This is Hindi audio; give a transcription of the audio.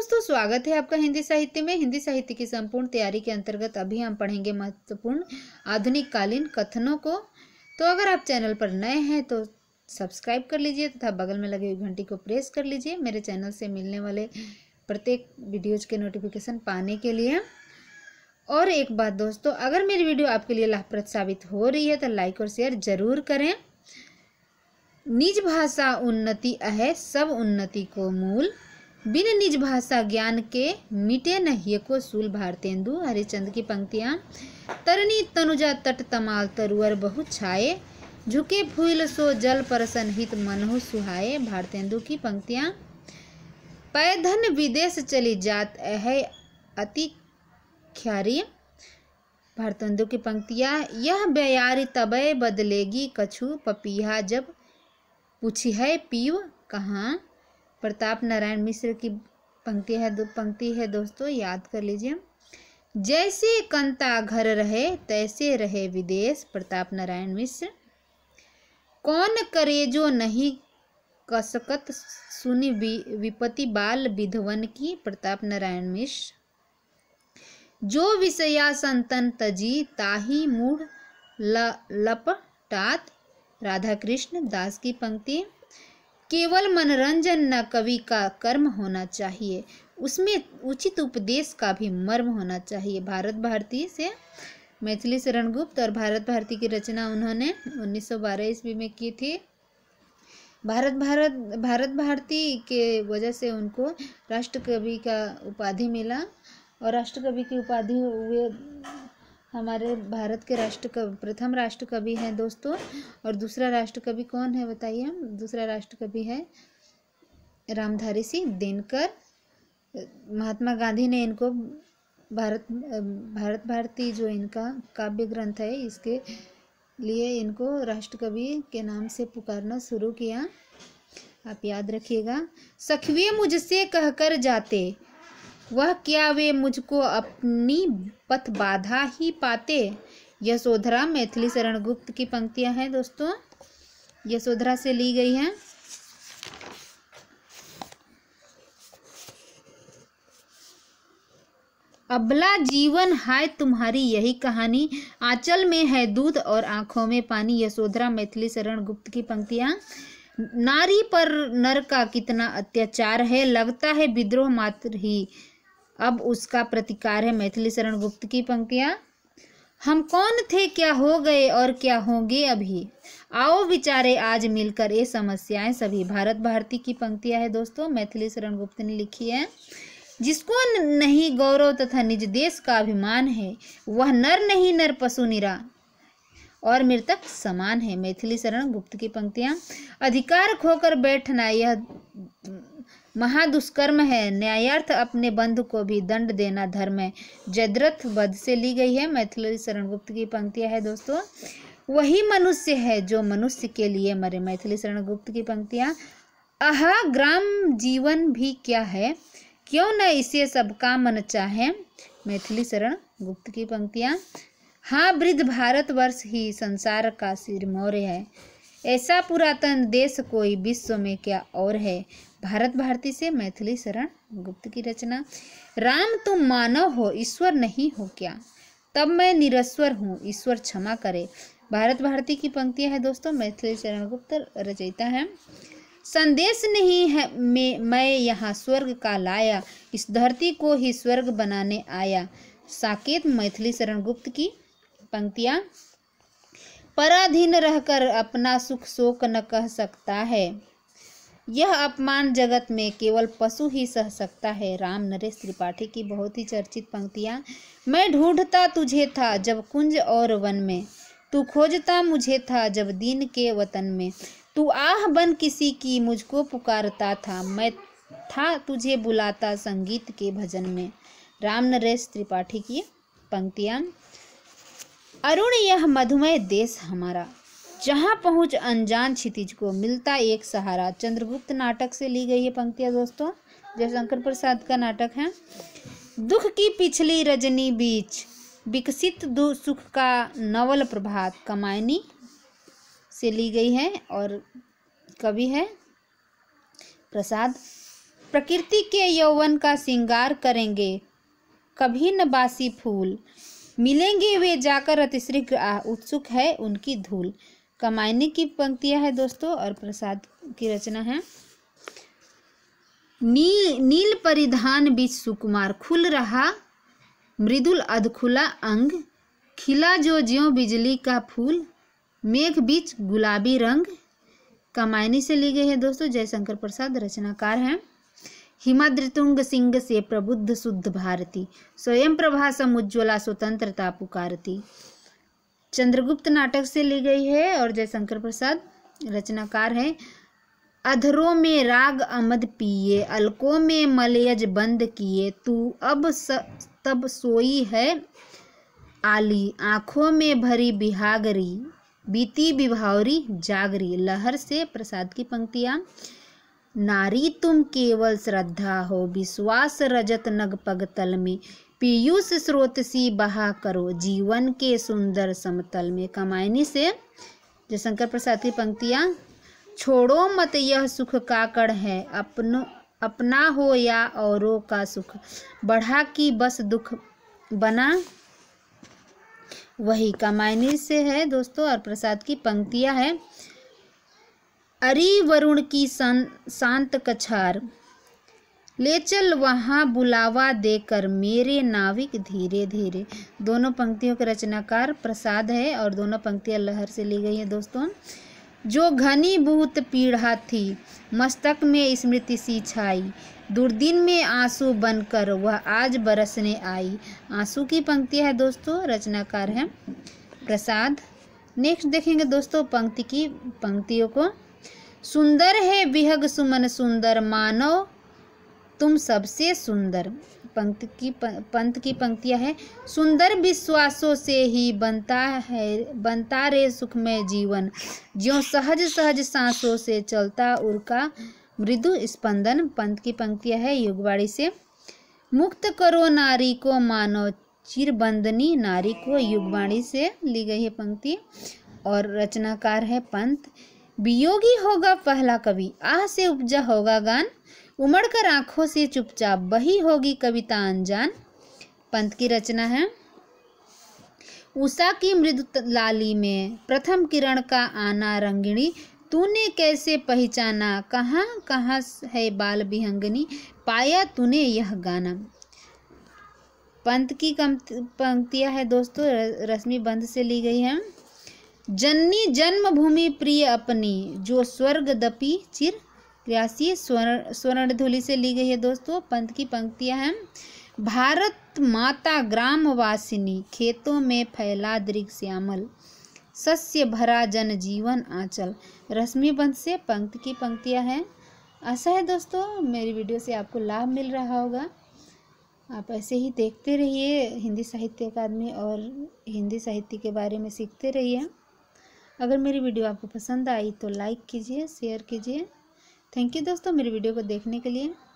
दोस्तों, स्वागत है आपका हिंदी साहित्य में। हिंदी साहित्य की संपूर्ण तैयारी के अंतर्गत अभी हम पढ़ेंगे महत्वपूर्ण आधुनिक कालीन कथनों को। तो अगर आप चैनल पर नए हैं तो सब्सक्राइब कर लीजिए तथा बगल में लगे हुई घंटी को प्रेस कर लीजिए मेरे चैनल से मिलने वाले प्रत्येक वीडियोज के नोटिफिकेशन पाने के लिए। और एक बात दोस्तों, अगर मेरी वीडियो आपके लिए लाभप्रद साबित हो रही है तो लाइक और शेयर जरूर करें। निज भाषा उन्नति अहै सब उन्नति को मूल, बिन निज भाषा ज्ञान के मिटे नहिए को सूल। भारतेंदु हरिश्चंद्र की पंक्तियाँ। तरनी तनुजा तट तमाल तरुअर बहु छाए, झुके फूल सो जल परसन हित मनहु सुहाए। भारतेंदु की पंक्तियाँ। पैधन विदेश चली जात अहै अति ख्यारी। भारतेंदु की पंक्तियाँ। यह बेयारी तबै बदलेगी कछु, पपीहा जब पूछी है पीव कहाँ। प्रताप नारायण मिश्र की पंक्ति है दोस्तों, याद कर लीजिए। जैसे कंता घर रहे तैसे रहे विदेश। प्रताप नारायण मिश्र। कौन करे जो नहीं कसकत, सुनी विपत्ति बाल विधवन की। प्रताप नारायण मिश्र। जो विषया संतन तजी ताही मूढ़ लपटात। राधा कृष्ण दास की पंक्ति। केवल मनोरंजन न कवि का कर्म होना चाहिए, उसमें उचित उपदेश का भी मर्म होना चाहिए। भारत भारती से मैथिली शरण गुप्त। और भारत भारती की रचना उन्होंने 1912 ईस्वी में की थी। भारत भारती के वजह से उनको राष्ट्रकवि का उपाधि मिला। और राष्ट्रकवि की उपाधि हुए हमारे भारत के प्रथम राष्ट्रकवि हैं दोस्तों। और दूसरा राष्ट्रकवि कौन है बताइए। दूसरा राष्ट्रकवि है रामधारी सिंह दिनकर। महात्मा गांधी ने इनको भारत भारती जो इनका काव्य ग्रंथ है, इसके लिए इनको राष्ट्रकवि के नाम से पुकारना शुरू किया। आप याद रखिएगा। सखिए मुझसे कहकर जाते, वह क्या वे मुझको अपनी पथ बाधा ही पाते। यशोधरा मैथिली शरण गुप्त की पंक्तियां हैं दोस्तों, यशोधरा से ली गई हैं। अबला जीवन हाय तुम्हारी यही कहानी, आंचल में है दूध और आंखों में पानी। यशोधरा मैथिली शरण गुप्त की पंक्तियां। नारी पर नर का कितना अत्याचार है, लगता है विद्रोह मात्र ही अब उसका प्रतिकार है। मैथिली शरण गुप्त की पंक्तियाँ। हम कौन थे, क्या हो गए और क्या होंगे अभी, आओ विचारे आज मिलकर ये समस्याएं सभी। भारत भारती की पंक्तियाँ है दोस्तों, मैथिली शरण गुप्त ने लिखी है। जिसको नहीं गौरव तथा निज देश का अभिमान है, वह नर नहीं नर पशु निरा और मृतक समान है। मैथिली शरण गुप्त की पंक्तियाँ। अधिकार खोकर बैठना यह महादुष्कर्म है, न्यायार्थ अपने बंधु को भी दंड देना धर्म है। जयद्रथ वध से ली गई है। मैथिली शरण गुप्त की पंक्तियां है दोस्तों। वही मनुष्य है जो मनुष्य के लिए मरे। मैथिली शरण गुप्त की पंक्तियां। आहा ग्राम जीवन भी क्या है, क्यों न इसे सबका मन चाहे। मैथिली शरण गुप्त की पंक्तियां। हाँ वृद्ध भारतवर्ष ही संसार का सिरमौर है, ऐसा पुरातन देश कोई विश्व में क्या और है। भारत भारती से मैथिली शरण गुप्त की रचना। राम तुम मानव हो ईश्वर नहीं हो क्या, तब मैं निरस्वर हूँ ईश्वर क्षमा करे। भारत भारती की पंक्तियां है दोस्तों, मैथिली शरण गुप्त रचयिता है। संदेश नहीं है मैं यहाँ स्वर्ग का लाया, इस धरती को ही स्वर्ग बनाने आया। साकेत मैथिली शरण गुप्त की पंक्तियां। पराधीन रहकर अपना सुख शोक न कह सकता है, यह अपमान जगत में केवल पशु ही सह सकता है। राम नरेश त्रिपाठी की बहुत ही चर्चित पंक्तियाँ। मैं ढूंढता तुझे था जब कुंज और वन में, तू खोजता मुझे था जब दीन के वतन में। तू आह बन किसी की मुझको पुकारता था, मैं था तुझे बुलाता संगीत के भजन में। राम नरेश त्रिपाठी की पंक्तियाँ। अरुण यह मधुमय देश हमारा, जहाँ पहुँच अनजान क्षितिज को मिलता एक सहारा। चंद्रगुप्त नाटक से ली गई है पंक्तियाँ दोस्तों, जयशंकर प्रसाद का नाटक है। दुख की पिछली रजनी बीच विकसित सुख का नवल प्रभात, कामायनी से ली गई है और कवि है प्रसाद। प्रकृति के यौवन का श्रृंगार करेंगे, कभी न बासी फूल, मिलेंगे वे जाकर अतिशीघ्र, उत्सुक है उनकी धूल। कामायनी की पंक्तियां है दोस्तों और प्रसाद की रचना है। नील परिधान बीच सुकुमार, खुल रहा मृदुल अधखुला अंग, खिला जो ज्यों बिजली का फूल, मेघ बीच गुलाबी रंग। कामायनी से ली गई है दोस्तों, जयशंकर प्रसाद रचनाकार हैं। हिमाद्रितुंग सिंह से प्रबुद्ध शुद्ध भारती, स्वयं प्रभा समुज्ज्वला स्वतंत्रता पुकारती। चंद्रगुप्त नाटक से ली गई है और जयशंकर प्रसाद रचनाकार है। अधरों में राग अमद पिए, अलकों में मलयज बंद किए, तू अब तब सोई है आली, आँखों में भरी बिहागरी, बीती विभावरी जागरी। लहर से प्रसाद की पंक्तियाँ। नारी तुम केवल श्रद्धा हो, विश्वास रजत नग पग तल में, पीयूष स्रोत सी बहा करो, जीवन के सुंदर समतल में। कामायनी से जयशंकर प्रसाद की पंक्तियाँ। छोड़ो मत यह सुख काकड़ है, अपना हो या औरों का सुख, बढ़ा की बस दुख बना वही। कामायनी से है दोस्तों और प्रसाद की पंक्तियां है। अरि वरुण की शांत कछार, ले चल वहाँ बुलावा देकर, मेरे नाविक धीरे धीरे। दोनों पंक्तियों के रचनाकार प्रसाद है और दोनों पंक्तियां लहर से ली गई है दोस्तों। जो घनी बहुत पीड़ा थी, मस्तक में स्मृति सी छाई, दुर्दिन में आंसू बनकर वह आज बरसने आई। आंसू की पंक्तियां है दोस्तों, रचनाकार है प्रसाद। नेक्स्ट देखेंगे दोस्तों पंक्तियों को। सुंदर है विहग सुमन सुंदर, मानव तुम सबसे सुंदर। पंत की पंक्तियां है। सुंदर विश्वासों से ही बनता रे सुखमय जीवन, ज्यों सहज सहज सांसों से चलता उनका मृदु स्पंदन। पंत की पंक्तियां है युगवाणी से। मुक्त करो नारी को मानव चिरबंदनी नारी को, युगवाणी से ली गई है पंक्ति और रचनाकार है पंत। वियोगी होगा पहला कवि, आह से उपजा होगा गान, उमड़कर आंखों से चुपचाप बही होगी कविता अनजान। पंत की रचना है। उषा की मृदु लाली में प्रथम किरण का आना रंगिणी, तूने कैसे पहचाना कहाँ कहाँ है बाल विहंगनी, पाया तूने यह गाना। पंत की पंक्तियां है दोस्तों, रश्मि बंध से ली गई है। जननी जन्मभूमि प्रिय अपनी, जो स्वर्ग दपी चिर क्रियासी। स्वर्ण धूलि से ली गई है दोस्तों। पंत की पंक्तियां हैं। भारत माता ग्राम वासिनी, खेतों में फैला दृग श्यामल, सस्य भरा जन जीवन आंचल। रश्मि बंध से पंक्ति की पंक्तियां हैं। आशा है दोस्तों मेरी वीडियो से आपको लाभ मिल रहा होगा। आप ऐसे ही देखते रहिए हिंदी साहित्य अकादमी और हिंदी साहित्य के बारे में सीखते रहिए। अगर मेरी वीडियो आपको पसंद आई तो लाइक कीजिए, शेयर कीजिए। थैंक यू दोस्तों मेरी वीडियो को देखने के लिए।